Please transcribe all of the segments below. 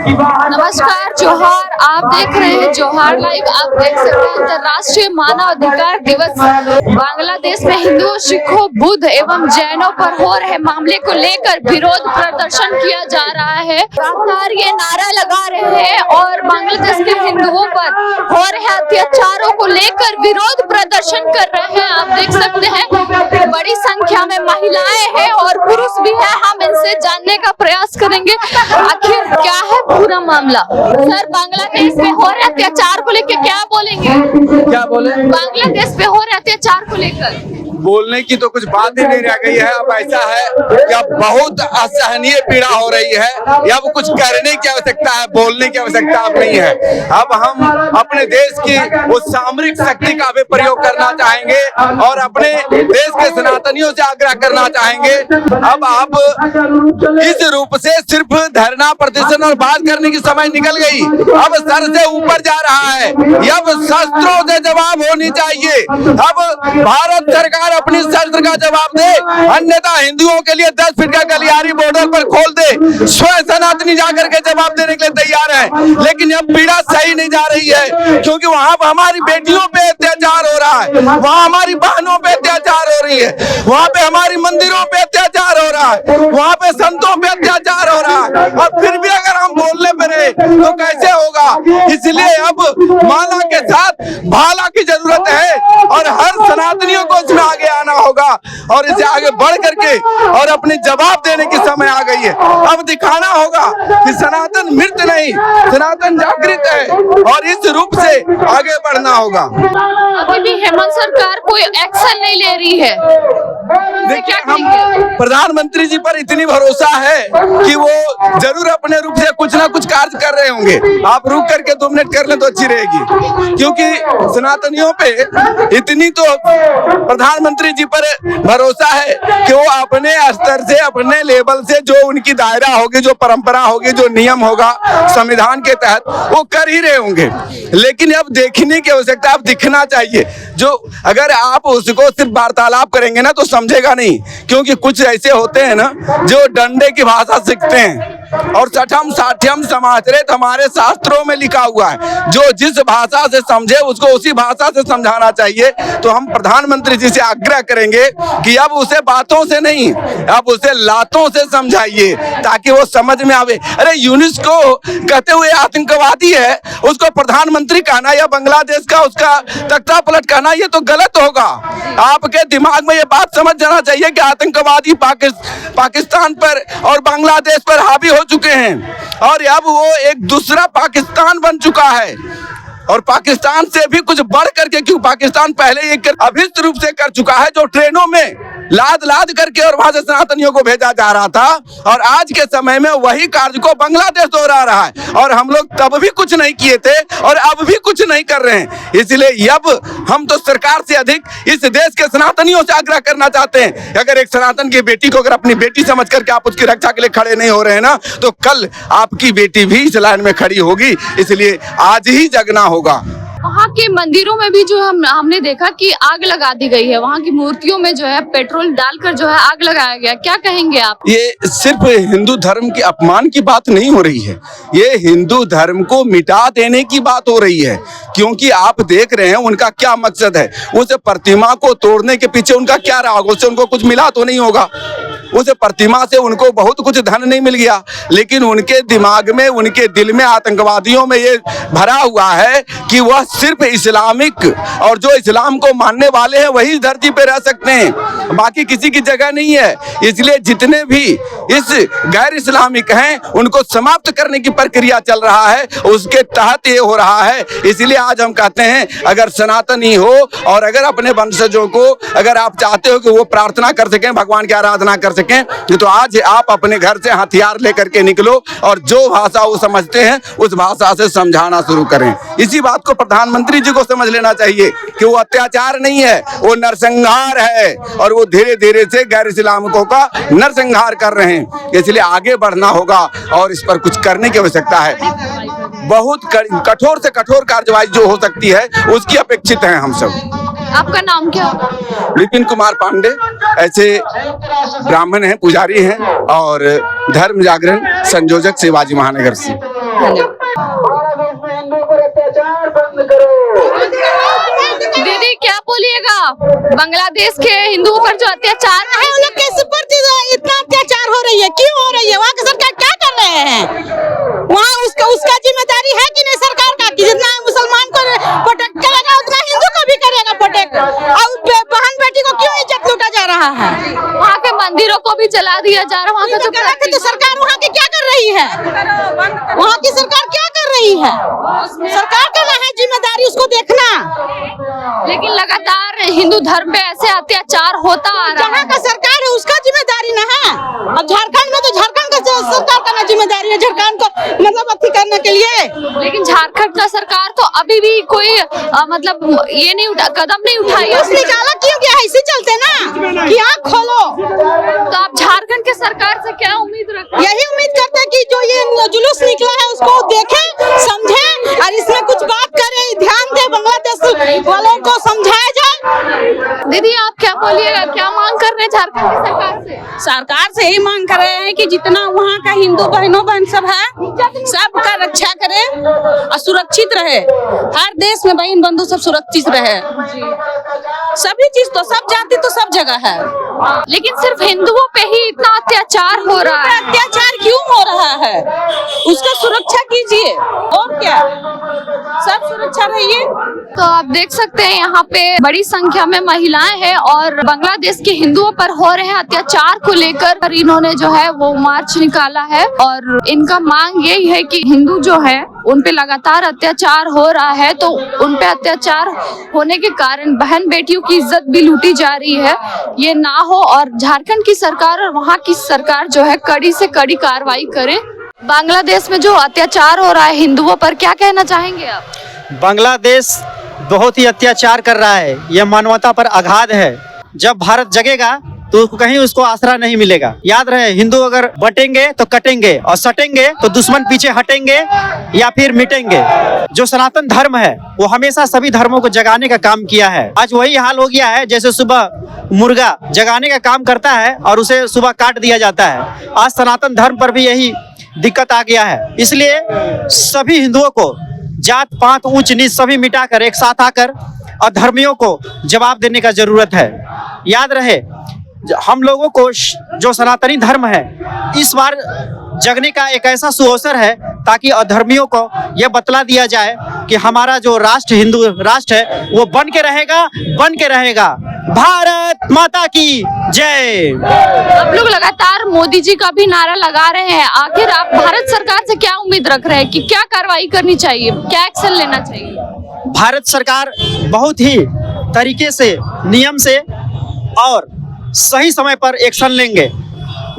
नमस्कार, जोहार। आप देख रहे हैं जोहार लाइव। आप देख सकते हैं अंतर्राष्ट्रीय मानव अधिकार दिवस बांग्लादेश में हिंदुओं, सिखों, बुद्ध एवं जैनों पर हो रहे मामले को लेकर विरोध प्रदर्शन किया जा रहा है। सरकार ये नारा लगा रहे हैं और बांग्लादेश के हिंदुओं पर हो रहे अत्याचारों को लेकर विरोध प्रदर्शन कर रहे हैं। आप देख सकते हैं बड़ी संख्या में महिलाएं हैं और पुरुष भी है। हम इनसे जानने का प्रयास करेंगे आखिर क्या है पूरा मामला। सर, बांग्लादेश में हो रहे अत्याचार को लेकर क्या बोलेंगे? क्या बोले? बांग्लादेश में हो रहे अत्याचार को लेकर बोलने की तो कुछ बात ही नहीं रह गई है। अब ऐसा है कि अब बहुत असहनीय पीड़ा हो रही है। अब कुछ करने की आवश्यकता है, बोलने की आवश्यकता अब नहीं है। अब हम अपने देश की उस सामरिक शक्ति का भी प्रयोग करना चाहेंगे और अपने देश के सनातनियों से आग्रह करना चाहेंगे। अब आप इस रूप से सिर्फ धरना प्रदर्शन और बात करने की समय निकल गई। अब सर से ऊपर जा रहा है। अब शस्त्रों से जवाब होनी चाहिए। अब भारत सरकार अपनी शस्त्र का जवाब दे, अन्यथा हिंदुओं के लिए 10 फीट का गलियारी बॉर्डर पर खोल दे। स्वयं सनातनी जाकर के जवाब देने के लिए तैयार है। लेकिन अब पीड़ा सही नहीं जा रही है, क्योंकि वहाँ हमारी बेटियों पे अत्याचार हो रहा है, वहाँ हमारी बहनों पे अत्याचार हो रही है, वहाँ पे हमारी मंदिरों पे अत्याचार हो रहा है, वहाँ पे संतों पे अत्याचार हो रहा है। और फिर भी अगर हम बोलने पे रहे तो कैसे होगा? इसलिए अब माला के साथ भाला की जरूरत है और हर सनातनियों को इसमें आगे आना होगा और इसे आगे बढ़ करके और अपने जवाब देने की समय आ गई है। अब दिखाना होगा कि सनातन मृत नहीं, सनातन जागृत है और इस रूप से आगे बढ़ना होगा। अभी भी हेमंत सरकार कोई एक्शन नहीं ले रही है। देखिए, हम प्रधानमंत्री जी पर इतनी भरोसा है कि वो जरूर अपने रूप से कुछ ना कुछ कार्य कर रहे होंगे। आप रुक करके 2 मिनट कर लें तो अच्छी रहेगी, क्योंकि सनातनियों पे इतनी तो प्रधानमंत्री जी पर भरोसा है कि वो अपने स्तर से, अपने लेवल से जो उनकी दायरा होगी, जो परंपरा होगी, जो नियम होगा संविधान के तहत, वो कर ही रहे होंगे। लेकिन अब देखने की आवश्यकता, अब दिखना चाहिए। जो अगर आप उसको सिर्फ वार्तालाप करेंगे ना तो समझेगा नहीं, क्योंकि कुछ ऐसे होते हैं ना जो डंडे की भाषा सीखते हैं और सठम साठ्यम समाचरित हमारे शास्त्रों में लिखा हुआ है। जो जिस भाषा से समझे उसको उसी भाषा से समझाना चाहिए। तो हम प्रधानमंत्री जी से आग्रह करेंगे कि अब उसे बातों से नहीं, अब उसे लातों से समझाइए ताकि वो समझ में आवे। अरे यूनिस को कहते हुए आतंकवादी है, उसको प्रधानमंत्री कहना या बांग्लादेश का उसका तख्ता पलट कहना, ये तो गलत होगा। आपके दिमाग में ये बात समझ जाना चाहिए कि आतंकवादी पाकिस्तान पर और बांग्लादेश पर हावी हो चुके हैं और अब वो एक दूसरा पाकिस्तान बन चुका है। और पाकिस्तान से भी कुछ बढ़ करके, क्यों पाकिस्तान पहले एक अभिष्ट रूप से कर चुका है, जो ट्रेनों में लाद करके और वहां से सनातनियों को भेजा जा रहा था, और आज के समय में वही कार्य को बांग्लादेश दोहरा रहा है। और हम लोग तब भी कुछ नहीं किए थे और अब भी कुछ नहीं कर रहे हैं। इसलिए अब हम तो सरकार से अधिक इस देश के सनातनियों से आग्रह करना चाहते हैं। अगर एक सनातन की बेटी को अगर अपनी बेटी समझ करके आप उसकी रक्षा के लिए खड़े नहीं हो रहे हैं ना, तो कल आपकी बेटी भी इस लाइन में खड़ी होगी। इसलिए आज ही जगना होगा। वहाँ के मंदिरों में भी जो हमने देखा कि आग लगा दी गई है। वहाँ की मूर्तियों में जो है पेट्रोल डालकर जो है आग लगाया गया। क्या कहेंगे आप? ये सिर्फ हिंदू धर्म के अपमान की बात नहीं हो रही है, ये हिंदू धर्म को मिटा देने की बात हो रही है। क्योंकि आप देख रहे हैं उनका क्या मकसद है। उस प्रतिमा को तोड़ने के पीछे उनका क्या रहा होगा? उससे उनको कुछ मिला तो नहीं होगा। उस प्रतिमा से उनको बहुत कुछ धन नहीं मिल गया, लेकिन उनके दिमाग में, उनके दिल में, आतंकवादियों में ये भरा हुआ है कि वह सिर्फ इस्लामिक और जो इस्लाम को मानने वाले हैं वही धरती पे रह सकते हैं, बाकी किसी की जगह नहीं है। इसलिए जितने भी इस गैर इस्लामिक हैं उनको समाप्त करने की प्रक्रिया चल रहा है, उसके तहत ये हो रहा है। इसलिए आज हम कहते हैं अगर सनातनी हो और अगर अपने वंशजों को अगर आप चाहते हो कि वो प्रार्थना कर सकें, भगवान की आराधना कर सकें, तो आज आप अपने घर से हथियार लेकर के निकलो और जो भाषा वो समझते हैं उस भाषा से समझाना शुरू करें। इसी बात को प्रधानमंत्री जी को समझ लेना चाहिए कि वो अत्याचार नहीं है, वो नरसंहार है और वो धीरे धीरे से गैर इस्लामिकों का नरसंहार कर रहे हैं। इसलिए आगे बढ़ना होगा और इस पर कुछ करने की आवश्यकता है। बहुत कठोर से कठोर कार्रवाई जो हो सकती है उसकी अपेक्षित है हम सब। आपका नाम क्या होगा? विपिन कुमार पांडे। ऐसे ब्राह्मण हैं, पुजारी हैं और धर्म जागरण संयोजक शिवाजी महानगर से। दीदी क्या बोलिएगा, बांग्लादेश के हिंदुओं पर जो अत्याचार है उन लोग के ऊपर इतना अत्याचार हो रही है, क्यों हो रही है? वहाँ की सरकार क्या कर रहे हैं? वहाँ उसका जिम्मेदारी है कि नहीं सरकार का, कि जितना मुसलमान को प्रोटेक्ट करेगा उतना हिंदू को भी करेगा प्रोटेक्ट। और बहन बेटी को क्यों इज्जत लूटा जा रहा है? वहाँ के मंदिरों को भी जला दिया जा रहा है। वहाँ का जो तो सरकार वहाँ की क्या कर रही है? वहाँ की सरकार क्या कर रही है? सरकार का ना है जिम्मेदारी, उसको देखना। लेकिन लगातार हिंदू धर्म पे ऐसे अत्याचार होता आ रहा जहाँ है। का सरकार है उसका जिम्मेदारी ना है। अब झारखंड में तो झारखंड का सरकार का ना जिम्मेदारी है झारखंड को मतलब अथी करने के लिए। लेकिन झारखंड का सरकार तो अभी भी कोई मतलब ये नहीं कदम नहीं उठाई है। निकाला क्यों गया है? इसी चलते ना कि आँख खोलो। तो आप झारखंड के सरकार से क्या उम्मीद रखते हैं? यही उम्मीद करते हैं कि जो ये जुलूस निकला है उसको देखे, समझे और इसमें कुछ बात करे, ध्यान दे, बांग्लादेश वालों को समझाया जाए। दीदी आप क्या बोलिएगा, क्या मांग कर रहे हैं झारखंड की सरकार से? सरकार से यही मांग कर रहे हैं कि जितना वहाँ का हिंदू बहनों बहन सब है सबका रक्षा करे और सुरक्षित रहे। हर देश में बहन बंधु सब सुरक्षित रहे। सभी चीज तो सब जाति तो सब जगह है, लेकिन सिर्फ हिंदुओं पे ही इतना अत्याचार हो रहा है। अत्याचार क्यों हो रहा है? उसका सुरक्षा कीजिए और क्या, सब सुरक्षा रहिए। तो आप देख सकते हैं यहाँ पे बड़ी संख्या में महिलाएं हैं और बांग्लादेश के हिंदुओं पर हो रहे अत्याचार को लेकर इन्होंने जो है वो मार्च निकाला है और इनका मांग यही है कि हिंदू जो है उन पे लगातार अत्याचार हो रहा है, तो उन पे अत्याचार होने के कारण बहन बेटियों की इज्जत भी लूटी जा रही है, ये ना हो और झारखंड की सरकार और वहाँ की सरकार जो है कड़ी से कड़ी कार्रवाई करे। बांग्लादेश में जो अत्याचार हो रहा है हिंदुओं पर, क्या कहना चाहेंगे आप? बांग्लादेश बहुत ही अत्याचार कर रहा है, यह मानवता पर आघात है। जब भारत जगेगा तो कहीं उसको आसरा नहीं मिलेगा। याद रहे, हिंदू अगर बटेंगे तो कटेंगे और सटेंगे तो दुश्मन पीछे हटेंगे या फिर मिटेंगे। जो सनातन धर्म है वो हमेशा सभी धर्मों को जगाने का काम किया है। आज वही हाल हो गया है, जैसे सुबह मुर्गा जगाने का काम करता है और उसे सुबह काट दिया जाता है। आज सनातन धर्म पर भी यही दिक्कत आ गया है। इसलिए सभी हिंदुओं को जात पात ऊंच नीच सभी मिटाकर एक साथ आकर अधर्मियों को जवाब देने का जरूरत है। याद रहे, हम लोगों को जो सनातनी धर्म है इस बार जगने का एक ऐसा सुअवसर है ताकि अधर्मियों को यह बतला दिया जाए कि हमारा जो राष्ट्र हिंदू राष्ट्र है वो बन के रहेगा। भारत माता की जय। आप लोग लगातार मोदी जी का भी नारा लगा रहे हैं, आखिर आप भारत सरकार से क्या उम्मीद रख रहे हैं कि क्या कार्रवाई करनी चाहिए, क्या एक्शन लेना चाहिए? भारत सरकार बहुत ही तरीके से, नियम से और सही समय पर एक्शन लेंगे।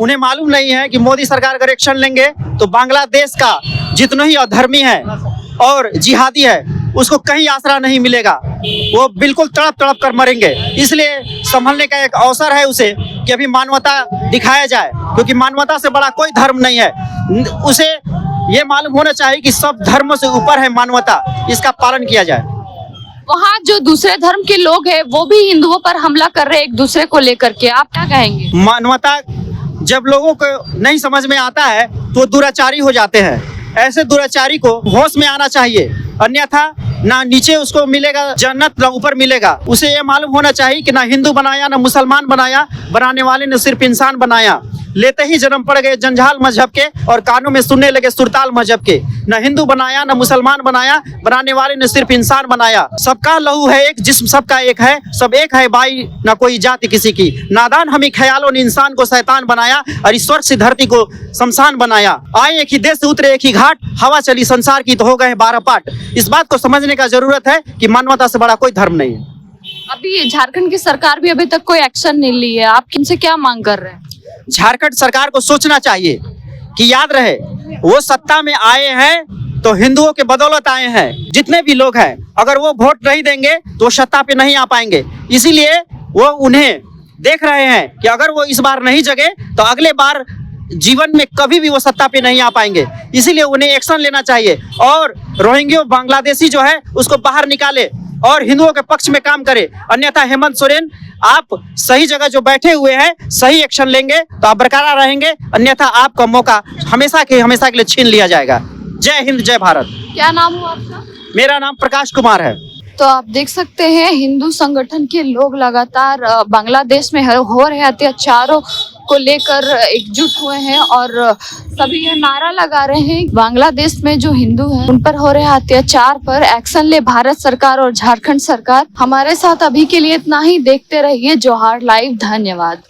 उन्हें मालूम नहीं है कि मोदी सरकार अगर एक्शन लेंगे तो बांग्लादेश का जितने ही अधर्मी है और जिहादी है उसको कहीं आसरा नहीं मिलेगा, वो बिल्कुल तड़प कर मरेंगे। इसलिए संभलने का एक अवसर है उसे कि अभी मानवता दिखाया जाए, क्योंकि मानवता से बड़ा कोई धर्म नहीं है। उसे ये मालूम होना चाहिए कि सब धर्मों से ऊपर है मानवता, इसका पालन किया जाए। वहाँ जो दूसरे धर्म के लोग हैं वो भी हिंदुओं पर हमला कर रहे हैं एक दूसरे को लेकर के, आप क्या कहेंगे? मानवता जब लोगों को नहीं समझ में आता है तो दुराचारी हो जाते हैं। ऐसे दुराचारी को होश में आना चाहिए, अन्यथा ना नीचे उसको मिलेगा जन्नत ना ऊपर मिलेगा। उसे ये मालूम होना चाहिए कि ना हिंदू बनाया ना मुसलमान बनाया, बनाने वाले ने सिर्फ इंसान बनाया। लेते ही जन्म पड़ गए जंजाल मजहब के और कानों में सुनने लगे सुरताल मजहब के। न हिंदू बनाया न मुसलमान बनाया, बनाने वाले ने सिर्फ इंसान बनाया। सबका लहू है एक, जिस्म सबका एक है, सब एक है भाई, न कोई जाति किसी की। नादान हमी ख्यालों ने इंसान को शैतान बनाया और ईश्वर से धरती को शमशान बनाया। आए एक ही देश से उतरे एक ही घाट, हवा चली संसार की तो हो गए 12 पाठ। इस बात को समझने का जरूरत है कि मानवता से बड़ा कोई धर्म नहीं है। अभी झारखंड की सरकार भी अभी तक कोई एक्शन नहीं ली है, आप किनसे क्या मांग कर रहे हैं? झारखंड सरकार को सोचना चाहिए कि याद रहे, वो सत्ता में आए हैं तो हिंदुओं के बदौलत आए हैं। जितने भी लोग हैं अगर वो वोट नहीं देंगे तो वो सत्ता पे नहीं आ पाएंगे। इसीलिए वो उन्हें देख रहे हैं कि अगर वो इस बार नहीं जगे तो अगले बार जीवन में कभी भी वो सत्ता पे नहीं आ पाएंगे। इसीलिए उन्हें एक्शन लेना चाहिए और रोहिंग्या बांग्लादेशी जो है उसको बाहर निकाले और हिंदुओं के पक्ष में काम करे। अन्यथा हेमंत सोरेन, आप सही जगह जो बैठे हुए हैं सही एक्शन लेंगे तो आप बरकरार रहेंगे, अन्यथा आपका मौका हमेशा के लिए छीन लिया जाएगा। जय हिंद जय भारत। क्या नाम हुआ आपका? मेरा नाम प्रकाश कुमार है। तो आप देख सकते हैं हिंदू संगठन के लोग लगातार बांग्लादेश में हो रहे अत्याचारों को लेकर एकजुट हुए हैं और सभी ये नारा लगा रहे हैं बांग्लादेश में जो हिंदू हैं उन पर हो रहे अत्याचार पर एक्शन ले भारत सरकार और झारखंड सरकार। हमारे साथ अभी के लिए इतना ही। देखते रहिए जोहार लाइव। धन्यवाद।